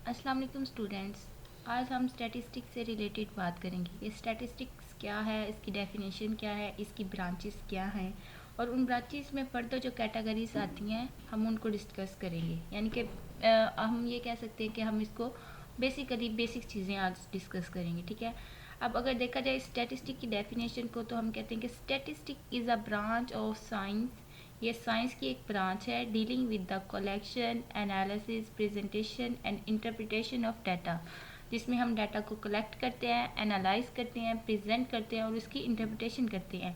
अस्सलाम वालेकुम स्टूडेंट्स। आज हम स्टैटिस्टिक्स से रिलेटेड बात करेंगे। ये स्टैटिस्टिक्स क्या है, इसकी डेफिनेशन क्या है, इसकी ब्रांचेस क्या हैं और उन ब्रांचेस में फर्दर जो कैटेगरीज आती हैं हम उनको डिस्कस करेंगे। यानी कि हम ये कह सकते हैं कि हम इसको बेसिक चीज़ें आज डिस्कस करेंगे। ठीक है। अब अगर देखा जाए स्टैटिस्टिक की डेफिनेशन को तो हम कहते हैं कि statistic is a branch of science. ये साइंस की एक ब्रांच है dealing with the collection, analysis, presentation and interpretation of data, जिसमें हम डाटा को कलेक्ट करते हैं, एनालाइज करते हैं, प्रेजेंट करते हैं और उसकी इंटरप्रिटेशन करते हैं।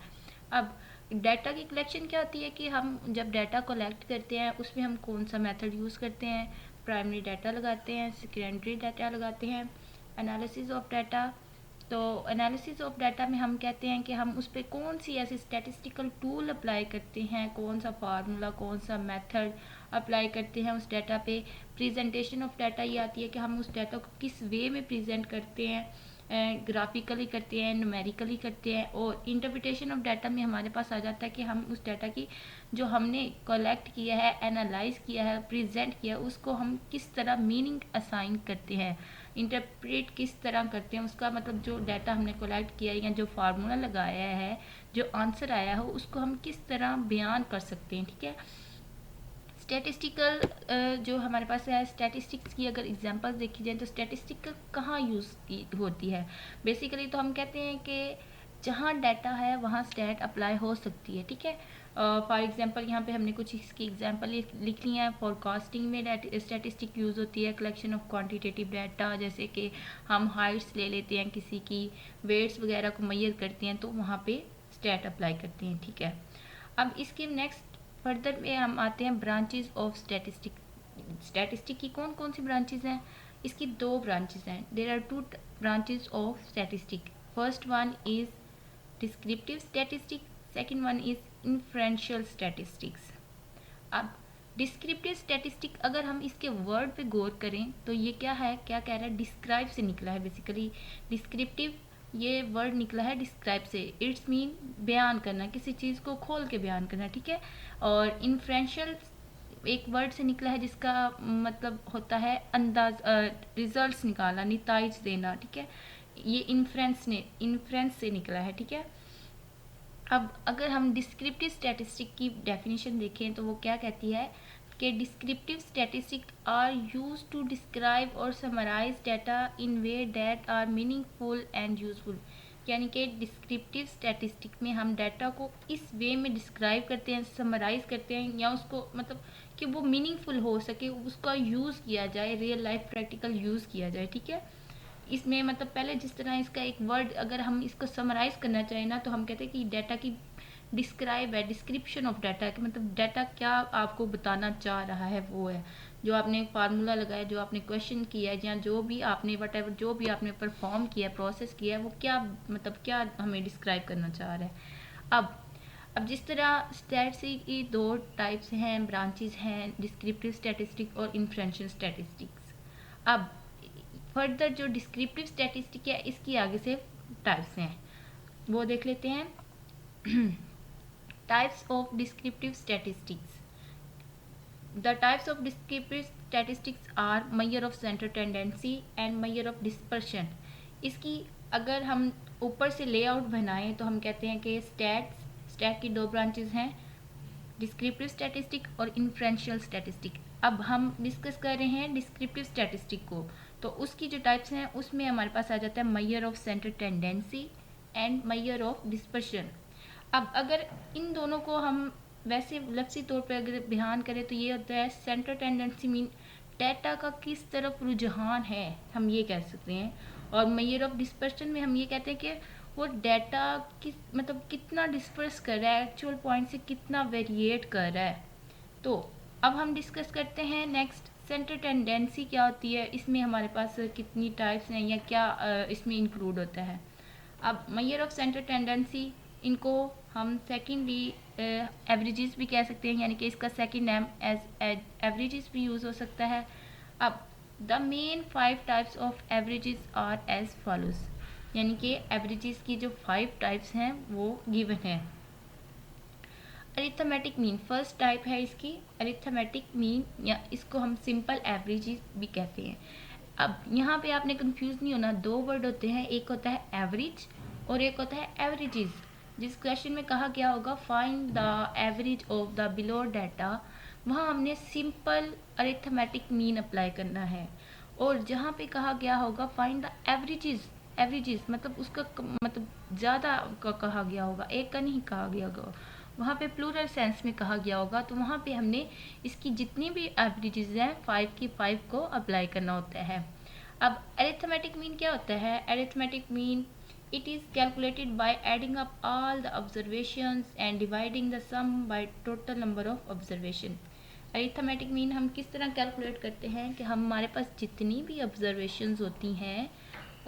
अब डाटा की कलेक्शन क्या होती है कि हम जब डाटा कलेक्ट करते हैं उसमें हम कौन सा मेथड यूज़ करते हैं। प्राइमरी डाटा लगाते हैं, सेकेंडरी डाटा लगाते हैं। एनालिसिस ऑफ डाटा, तो एनालिसिस ऑफ डाटा में हम कहते हैं कि हम उस पर कौन सी ऐसी स्टैटिस्टिकल टूल अप्लाई करते हैं, कौन सा फार्मूला, कौन सा मेथड अप्लाई करते हैं उस डाटा पे। प्रेजेंटेशन ऑफ डाटा ये आती है कि हम उस डाटा को किस वे में प्रेजेंट करते हैं, ग्राफिकली करते हैं, न्यूमेरिकली करते हैं। और इंटरप्रिटेशन ऑफ डाटा में हमारे पास आ जाता है कि हम उस डाटा की जो हमने कलेक्ट किया है, एनालाइज किया है, प्रेजेंट किया है, उसको हम किस तरह मीनिंग असाइन करते हैं, इंटरप्रेट किस तरह करते हैं। उसका मतलब जो डाटा हमने कलेक्ट किया है या जो फार्मूला लगाया है, जो आंसर आया हो, उसको हम किस तरह बयान कर सकते हैं। ठीक है। स्टैटिस्टिकल जो हमारे पास है, स्टैटिस्टिक्स की अगर एग्जांपल्स देखी जाए तो स्टैटिस्टिकल कहाँ यूज़ होती है। बेसिकली तो हम कहते हैं कि जहाँ डाटा है वहाँ स्टैट अप्लाई हो सकती है। ठीक है। फॉर एग्जांपल यहाँ पे हमने कुछ इसकी एग्जांपल लिख ली हैं। फोरकास्टिंग में स्टैटिस्टिक यूज़ होती है, कलेक्शन ऑफ क्वांटिटेटिव डाटा, जैसे कि हम हाइट्स ले लेते हैं किसी की, वेट्स वगैरह को मैयर करते हैं तो वहाँ पे स्टैट अप्लाई करते हैं। ठीक है। अब इसके नेक्स्ट फर्दर में हम आते हैं ब्रांचेस ऑफ स्टैटिस्टिक। स्टैटिस्टिक की कौन कौन सी ब्रांचेस हैं? इसकी दो ब्रांचेस हैं। There are two branches of statistic. First one is descriptive statistic, second one is inferential statistics. अब डिस्क्रिप्टिव स्टैटिस्टिक अगर हम इसके वर्ड पे गौर करें तो ये क्या है, क्या कह रहा है, डिस्क्राइब से निकला है। बेसिकली डिस्क्रिप्टिव ये वर्ड निकला है डिस्क्राइब से, इट्स मीन बयान करना, किसी चीज़ को खोल के बयान करना। ठीक है। और इन्फ्रेंशियल एक वर्ड से निकला है जिसका मतलब होता है अंदाज, रिजल्ट्स निकालना, निताइज देना। ठीक है। ये इन्फ्रेंस से निकला है। ठीक है। अब अगर हम डिस्क्रिप्टिव स्टैटिस्टिक की डेफिनेशन देखें तो वो क्या कहती है कि descriptive statistic are use to describe और summarize data in way that are meaningful and useful. यानी कि डिस्क्रिप्टिव स्टैटिस्टिक में हम डाटा को इस वे में डिस्क्राइब करते हैं, समराइज करते हैं, या उसको मतलब कि वो मीनिंगफुल हो सके, उसका यूज़ किया जाए, रियल लाइफ प्रैक्टिकल यूज़ किया जाए। ठीक है। इसमें मतलब पहले जिस तरह इसका एक वर्ड अगर हम इसको समराइज करना चाहें ना तो हम कहते हैं कि डाटा की डिस्क्राइब है, डिस्क्रिप्शन ऑफ डाटा, कि मतलब डाटा क्या आपको बताना चाह रहा है वो है। जो आपने फार्मूला लगाया, जो आपने क्वेश्चन किया है, या जो भी आपने वट जो भी आपने परफॉर्म किया, प्रोसेस किया है, वो क्या मतलब क्या हमें डिस्क्राइब करना चाह रहा है। अब जिस तरह स्टैटिस्टिक की दो टाइप्स हैं, ब्रांचेस हैं, डिस्क्रिप्टिव स्टैटिस्टिक और इन्फ्रेंशियल स्टैटिस्टिक्स। अब फर्दर जो डिस्क्रिप्टिव स्टैटिस्टिक है इसकी आगे से टाइप्स हैं वो देख लेते हैं। Types of descriptive statistics. The types of descriptive statistics are measure of center tendency and measure of dispersion. इसकी अगर हम ऊपर से लेआउट बनाएं तो हम कहते हैं कि स्टैट की दो ब्रांचेस हैं, डिस्क्रिप्टिव स्टैटिस्टिक और इन्फ्रेंशियल स्टैटिस्टिक। अब हम डिस्कस कर रहे हैं डिस्क्रिप्टिव स्टैटिस्टिक को, तो उसकी जो टाइप्स हैं उसमें हमारे पास आ जाता है major of center tendency and measure of dispersion. अब अगर इन दोनों को हम वैसे लफ्ज़ी तौर पर अगर ध्यान करें तो ये होता है सेंटर टेंडेंसी मीन डेटा का किस तरफ रुझान है, हम ये कह सकते हैं। और मेजर ऑफ डिस्पर्शन में हम ये कहते हैं कि वो डाटा किस मतलब कितना डिस्पर्स कर रहा है, एक्चुअल पॉइंट से कितना वेरिएट कर रहा है। तो अब हम डिस्कस करते हैं नेक्स्ट सेंटर टेंडेंसी क्या होती है, इसमें हमारे पास कितनी टाइप्स हैं या क्या इसमें इंक्लूड होता है। अब मेजर ऑफ सेंटर टेंडेंसी, इनको हम सेकेंडरी एवरेजेस भी कह सकते हैं, यानी कि इसका सेकेंड नेम एज एवरेजेस भी यूज़ हो सकता है। अब the main 5 types of averages are as follows, यानी कि एवरेजेस की जो 5 टाइप्स हैं वो गिवन है। अरिथमेटिक मीन फर्स्ट टाइप है इसकी, अरिथमेटिक मीन, या इसको हम सिंपल एवरेजेस भी कहते हैं। अब यहाँ पे आपने कंफ्यूज नहीं होना, दो वर्ड होते हैं, एक होता है एवरेज और एक होता है एवरेजेस। जिस क्वेश्चन में कहा गया होगा find the average of the below data, वहाँ हमने सिंपल अरिथमेटिक मीन अप्लाई करना है। और जहाँ पे कहा गया होगा फाइंड द एवरेजेस, एवरेजेस मतलब उसका मतलब ज़्यादा का कहा गया होगा, एक का नहीं कहा गया होगा, वहाँ पे प्लूरल सेंस में कहा गया होगा, तो वहाँ पे हमने इसकी जितनी भी एवरेजेस हैं 5 की 5 को अप्लाई करना होता है। अब अरिथमेटिक मीन क्या होता है? Arithmetic mean it is calculated by adding up all the observations and dividing the sum by total number of observation। Arithmetic mean हम किस तरह कैलकुलेट करते हैं कि हमारे पास जितनी भी ऑब्जर्वेशंस होती हैं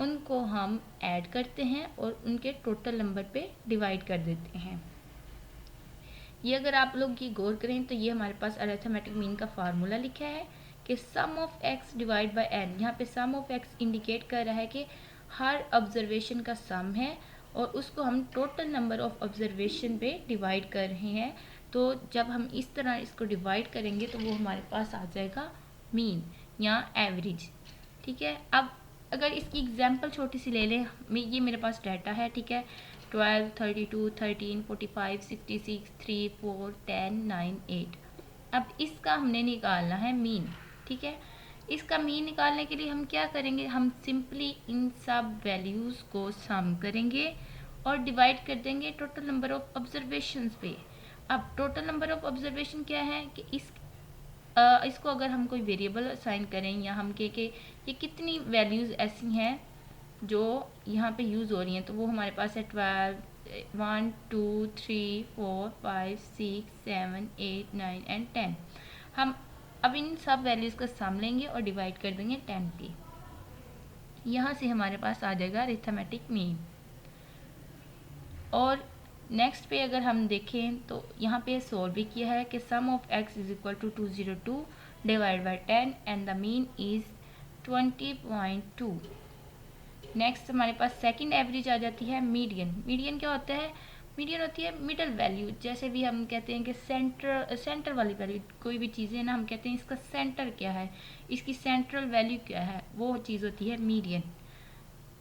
उनको हम ऐड करते हैं और उनके टोटल नंबर पे डिवाइड कर देते हैं। ये अगर आप लोग ये गौर करें तो ये हमारे पास अरिथमेटिक मीन का फार्मूला लिखा है कि sum of X divide by N. यहाँ पे सम ऑफ एक्स इंडिकेट कर रहा है कि हर ऑब्जर्वेशन का सम है और उसको हम टोटल नंबर ऑफ ऑब्जर्वेशन पे डिवाइड कर रहे हैं। तो जब हम इस तरह इसको डिवाइड करेंगे तो वो हमारे पास आ जाएगा मीन या एवरेज। ठीक है, अब अगर इसकी एग्जांपल छोटी सी ले लें, ये मेरे पास डाटा है, ठीक है, 12, 32, 13, 45, 66, 3, 4, 10, 9, 8। अब इसका हमने निकालना है मीन। ठीक है, इसका मीन निकालने के लिए हम क्या करेंगे? हम सिंपली इन सब वैल्यूज़ को सम करेंगे और डिवाइड कर देंगे टोटल नंबर ऑफ ऑब्जर्वेशंस पे। अब टोटल नंबर ऑफ ऑब्जर्वेशन क्या है कि इसको अगर हम कोई वेरिएबल असाइन करें या हम कहें कि ये कितनी वैल्यूज़ ऐसी हैं जो यहाँ पे यूज़ हो रही हैं, तो वो हमारे पास है 12, 1, 2, 3, 4, 5, 6, 7, 8, 9 एंड 10। हम अब इन सब वैल्यूज़ का सम लेंगे और डिवाइड कर देंगे 10 पे। यहाँ से हमारे पास आ जाएगा अरिथमेटिक मीन। और नेक्स्ट पे अगर हम देखें तो यहाँ पे सॉल्व भी किया है कि sum of X is equal to 202 divide by 10 and the mean is 20.2। Next हमारे पास सेकंड एवरेज आ जाती है मीडियन। मीडियन क्या होता है? मीडियन होती है मिडल वैल्यू। जैसे भी हम कहते हैं कि सेंटर वाली वैल्यू, कोई भी चीज़ें ना हम कहते हैं इसका सेंटर क्या है, इसकी सेंट्रल वैल्यू क्या है, वो चीज़ होती है मीडियन।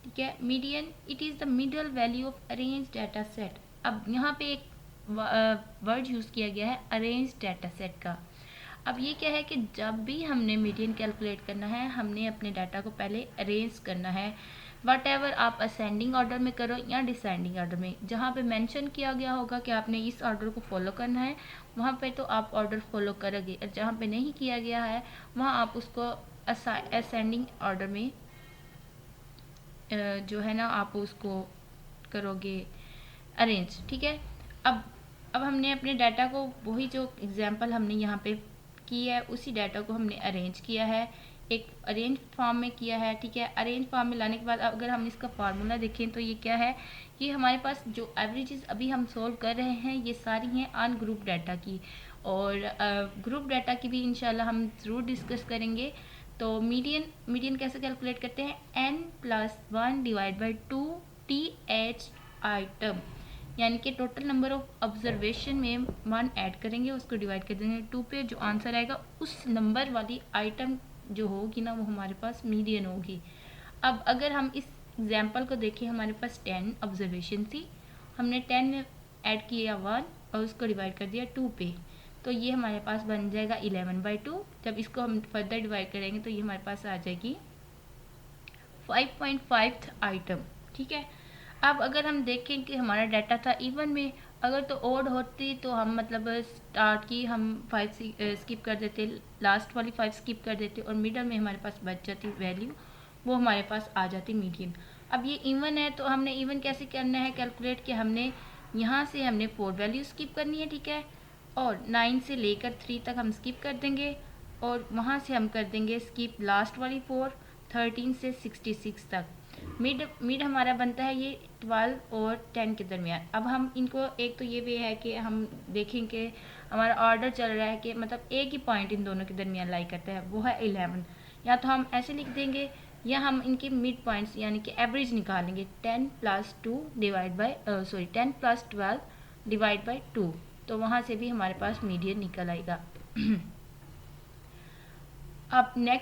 ठीक है, median it is the middle value of arrange data set. अब यहाँ पे एक वर्ड यूज़ किया गया है अरेंज डाटा सेट का। अब ये क्या है कि जब भी हमने मीडियन कैलकुलेट करना है, हमने अपने डाटा को पहले अरेंज करना है, वट एवर आप असेंडिंग ऑर्डर में करो या डिसेंडिंग ऑर्डर में। जहाँ पे मेंशन किया गया होगा कि आपने इस ऑर्डर को फॉलो करना है, वहाँ पे तो आप ऑर्डर फॉलो करोगे, और जहाँ पे नहीं किया गया है वहाँ आप उसको असेंडिंग ऑर्डर में जो है ना आप उसको करोगे अरेंज। ठीक है, अब हमने अपने डाटा को, वही जो एग्जांपल हमने यहाँ पे की है, उसी डाटा को हमने अरेंज किया है, एक अरेंज फॉर्म में किया है। ठीक है, अरेंज फॉर्म में लाने के बाद अगर हम इसका फार्मूला देखें तो ये क्या है, ये हमारे पास जो एवरेजेस अभी हम सोल्व कर रहे हैं ये सारी हैं अन ग्रुप डाटा की, और ग्रुप डाटा की भी इंशाल्लाह हम ज़रूर डिस्कस करेंगे। तो मीडियन कैसे कैलकुलेट करते हैं? n+1 divide by 2 TH item, यानी कि टोटल नंबर ऑफ ऑब्जर्वेशन में 1 ऐड करेंगे, उसको डिवाइड कर देंगे 2 पे, जो आंसर आएगा उस नंबर वाली आइटम जो होगी ना वो हमारे पास मीडियन होगी। अब अगर हम इस एग्जांपल को देखें, हमारे पास 10 ऑब्जर्वेशन थी, हमने 10 में ऐड किया 1 और उसको डिवाइड कर दिया 2 पे, तो ये हमारे पास बन जाएगा 11/2। जब इसको हम फर्दर डिवाइड करेंगे तो ये हमारे पास आ जाएगी 5.5 आइटम। ठीक है, अब अगर हम देखें कि हमारा डाटा था इवन में, अगर तो ओड होती तो हम मतलब स्टार्ट की हम 5 स्किप कर देते, लास्ट वाली 5 स्किप कर देते और मिडल में हमारे पास बच जाती वैल्यू, वो हमारे पास आ जाती मीडियन। अब ये इवन है तो हमने इवन कैसे करना है कैलकुलेट, कि हमने यहाँ से हमने 4 वैल्यू स्किप करनी है। ठीक है, और 9 से लेकर 3 तक हम स्किप कर देंगे और वहाँ से हम कर देंगे स्किप लास्ट वाली 4, 13 से 66 तक। मिड हमारा बनता है ये 12 और 10 के दरमियान। अब हम इनको, एक तो ये वे है कि हम देखें कि हमारा ऑर्डर चल रहा है कि मतलब एक ही पॉइंट इन दोनों के दरमियान लाई करता है, वो है 11। या तो हम ऐसे लिख देंगे या हम इनके मिड पॉइंट्स यानी कि एवरेज निकालेंगे, 10+2 डिवाइड बाई 10+12 डिवाइड बाई 2, तो वहाँ से भी हमारे पास मीडियन निकल आएगा। अब नेक्स्ट